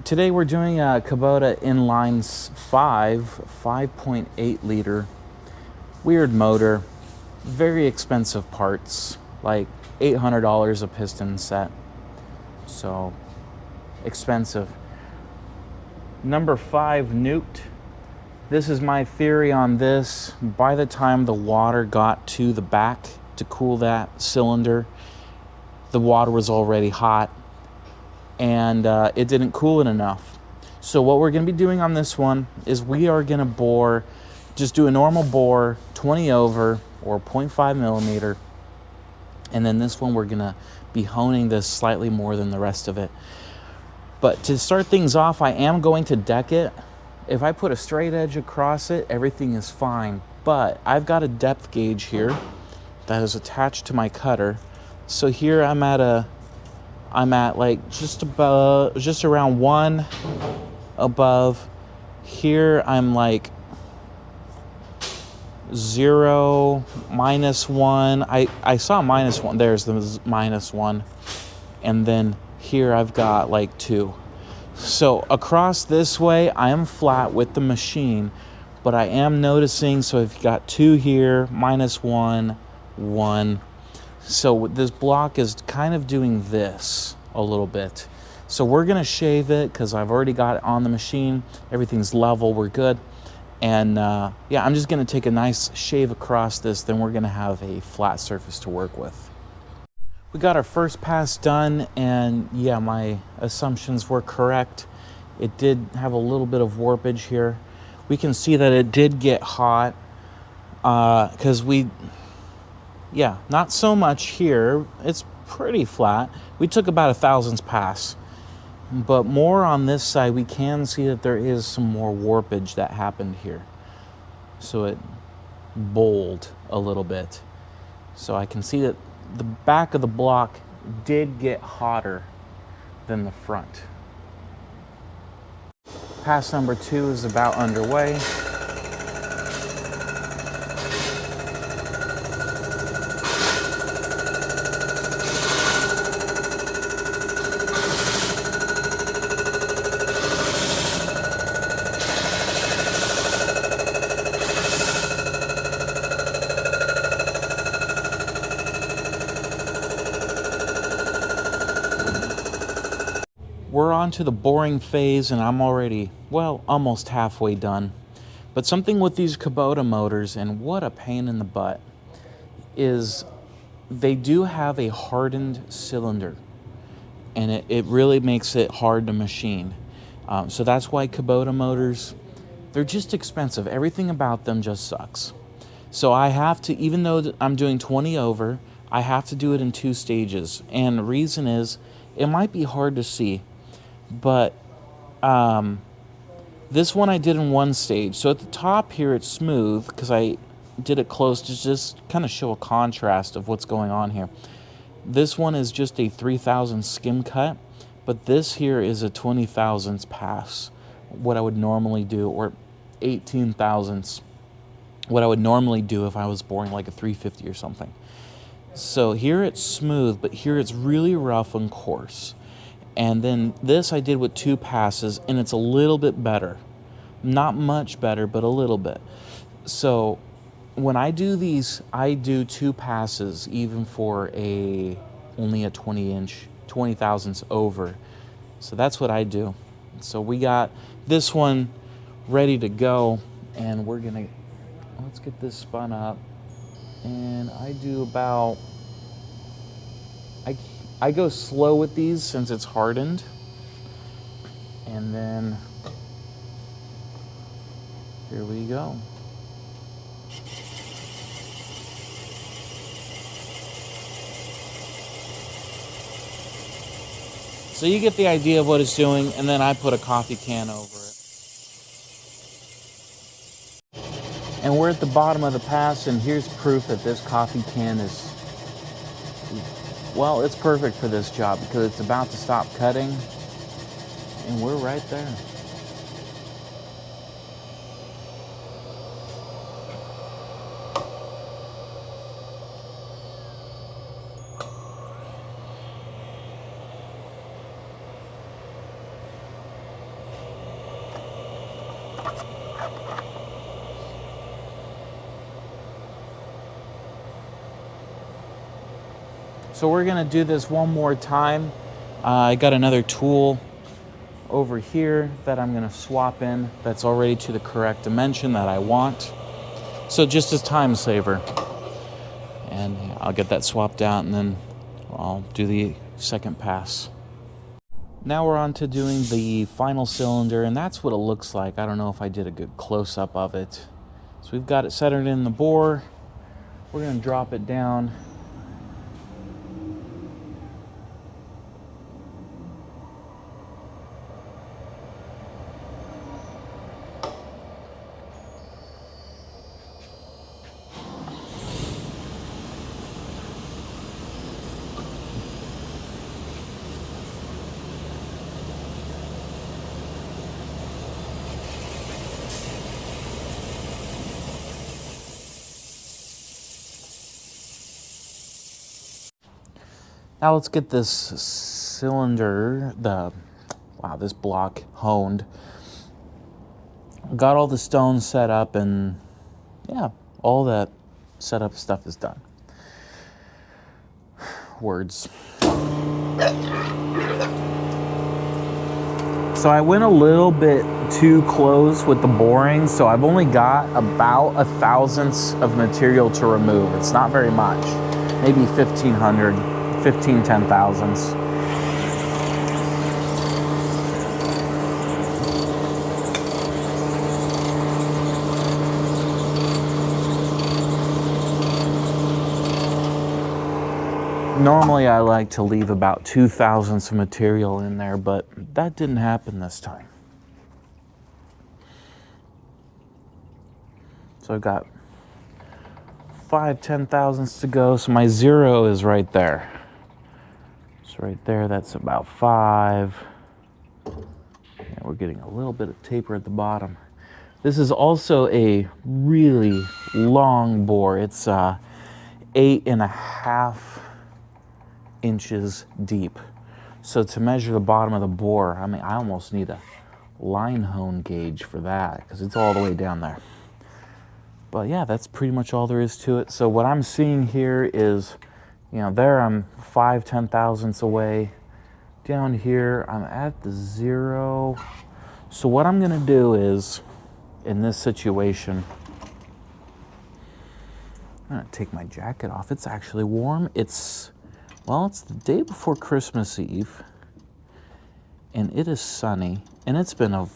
Today we're doing a Kubota inline 5.8 liter, weird motor, very expensive parts, like $800 a piston set, so expensive. Number 5 nuked. This is my theory on this. By the time the water got to the back to cool that cylinder, the water was already hot and it didn't cool it enough. So what we're going to be doing on this one is we are going to bore, just do a normal bore, 20 over or 0.5 millimeter. And then this one we're going to be honing this slightly more than the rest of it. But to start things off, I am going to deck it. If I put a straight edge across it, everything is fine. But I've got a depth gauge here that is attached to my cutter. So here I'm at like just around 1 above. Here I'm like 0, -1. I saw -1. There's the -1. And then here I've got like 2. So across this way, I am flat with the machine, but I am noticing, so if you got 2 here, -1, 1. So this block is kind of doing this a little bit. So we're gonna shave it because I've already got it on the machine. Everything's level, we're good. And yeah, I'm just gonna take a nice shave across this, then we're gonna have a flat surface to work with. We got our first pass done, and yeah, my assumptions were correct. It did have a little bit of warpage here. We can see that it did get hot because yeah, not so much here. It's pretty flat. We took about 1,000th pass, but more on this side, we can see that there is some more warpage that happened here. So it bowled a little bit. So I can see that the back of the block did get hotter than the front. Pass number 2 is about underway. We're on to the boring phase, and I'm already, well, almost halfway done. But something with these Kubota motors, and what a pain in the butt, is they do have a hardened cylinder, and it really makes it hard to machine. So that's why Kubota motors, they're just expensive. Everything about them just sucks. So I have to, even though I'm doing 20 over, I have to do it in 2 stages. And the reason is, it might be hard to see, but this one I did in 1 stage. So at the top here it's smooth because I did it close to just kind of show a contrast of what's going on here. This one is just a 3,000 skim cut, but this here is a 20,000th pass, what I would normally do, or 18,000ths, what I would normally do if I was boring like a 350 or something. So here it's smooth, but here it's really rough and coarse. And then this I did with 2 passes, and it's a little bit better. Not much better, but a little bit. So when I do these, I do 2 passes, even for only a 20,000ths over. So that's what I do. So we got this one ready to go, and we're gonna, let's get this spun up. And I do about, I go slow with these since it's hardened, and then here we go. So you get the idea of what it's doing, and then I put a coffee can over it. And we're at the bottom of the pass, and here's proof that this coffee can is, well, it's perfect for this job because it's about to stop cutting, and we're right there. So we're gonna do this one more time. I got another tool over here that I'm gonna swap in that's already to the correct dimension that I want. So just a time saver. And I'll get that swapped out and then I'll do the second pass. Now we're on to doing the final cylinder, and that's what it looks like. I don't know if I did a good close-up of it. So we've got it centered in the bore. We're gonna drop it down. Now let's get this cylinder, this block honed. Got all the stones set up, and yeah, all that setup stuff is done. Words. So I went a little bit too close with the boring, so I've only got about 1,000ths of material to remove. It's not very much, maybe 1,500. 10,000ths. Normally I like to leave about 2,000ths of material in there, but that didn't happen this time. So I've got 10,000ths to go, so my 0 is right there. Right there, that's about 5. Yeah, we're getting a little bit of taper at the bottom. This is also a really long bore. It's 8.5 inches deep. So to measure the bottom of the bore, I mean, I almost need a line hone gauge for that because it's all the way down there. But yeah, that's pretty much all there is to it. So what I'm seeing here is, you know, there I'm 10,000ths away. Down here, I'm at the 0. So what I'm gonna do is, in this situation, I'm gonna take my jacket off. It's actually warm. It's the day before Christmas Eve, and it is sunny, and it's been a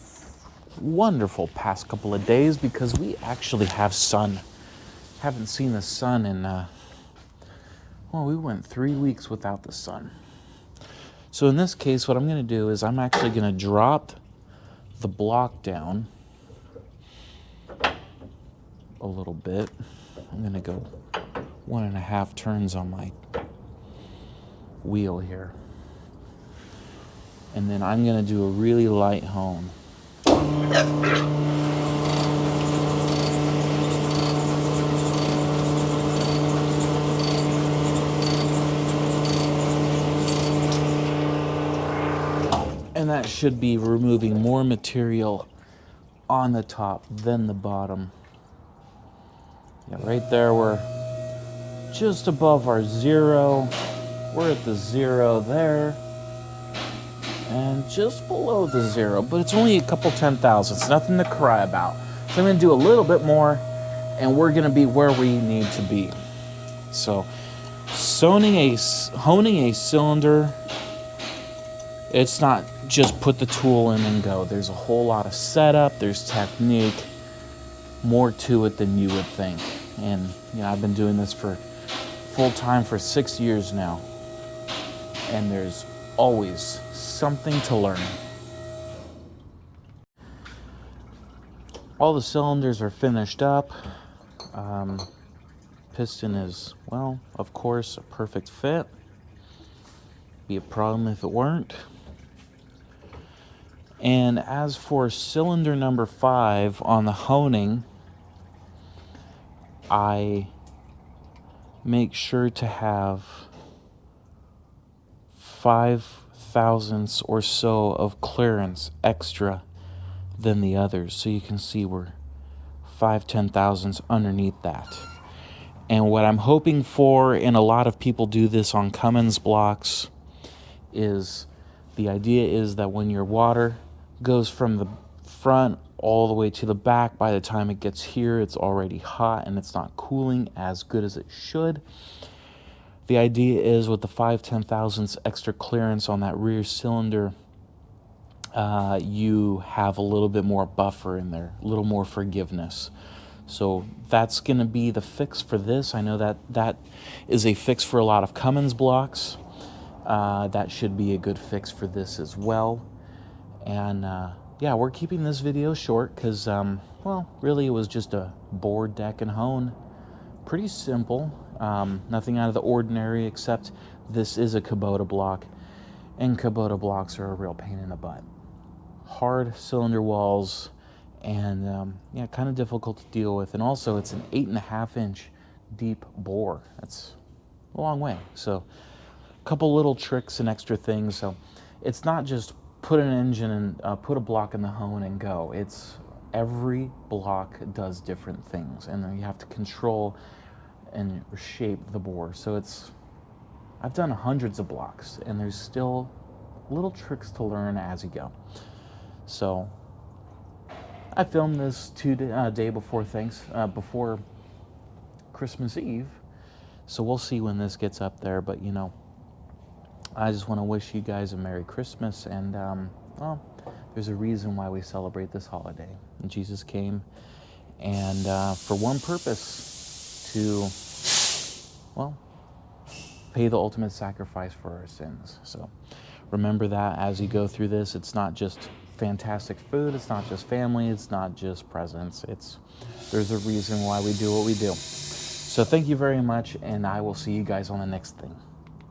wonderful past couple of days because we actually have sun. Haven't seen the sun in, well, we went 3 weeks without the sun. So in this case, what I'm gonna do is I'm actually gonna drop the block down a little bit. I'm gonna go 1.5 turns on my wheel here. And then I'm gonna do a really light hone. And that should be removing more material on the top than the bottom. Yeah, right there, we're just above our 0. We're at the 0 there. And just below the 0, but it's only a couple 10,000ths, nothing to cry about. So I'm gonna do a little bit more, and we're gonna be where we need to be. So, honing a cylinder, it's not just put the tool in and go. There's a whole lot of setup, there's technique, more to it than you would think. And you know, I've been doing this for full time for 6 years now, and there's always something to learn. All the cylinders are finished up. Piston is, well, of course, a perfect fit. Be a problem if it weren't. And as for cylinder number 5 on the honing, I make sure to have 5,000ths or so of clearance extra than the others. So you can see we're 5/10,000ths underneath that. And what I'm hoping for, and a lot of people do this on Cummins blocks, is the idea is that when your water goes from the front all the way to the back, by the time it gets here, it's already hot and it's not cooling as good as it should. The idea is with the 5/10,000ths extra clearance on that rear cylinder, you have a little bit more buffer in there, a little more forgiveness. So that's going to be the fix for this. I know that is a fix for a lot of Cummins blocks. That should be a good fix for this as well. And yeah, we're keeping this video short because, well, really it was just a bore, deck, and hone. Pretty simple. Nothing out of the ordinary, except this is a Kubota block, and Kubota blocks are a real pain in the butt. Hard cylinder walls, and yeah, kind of difficult to deal with. And also it's an 8.5-inch deep bore. That's a long way. So a couple little tricks and extra things. So it's not just put an engine and put a block in the hone and go. It's every block does different things, and then you have to control and shape the bore. So I've done hundreds of blocks, and there's still little tricks to learn as you go. So I filmed this day before before Christmas Eve, so we'll see when this gets up there. But you know, I just want to wish you guys a Merry Christmas, and well, there's a reason why we celebrate this holiday. And Jesus came, and for one purpose, to, well, pay the ultimate sacrifice for our sins. So remember that as you go through this. It's not just fantastic food, it's not just family, it's not just presents. There's a reason why we do what we do. So thank you very much, and I will see you guys on the next thing.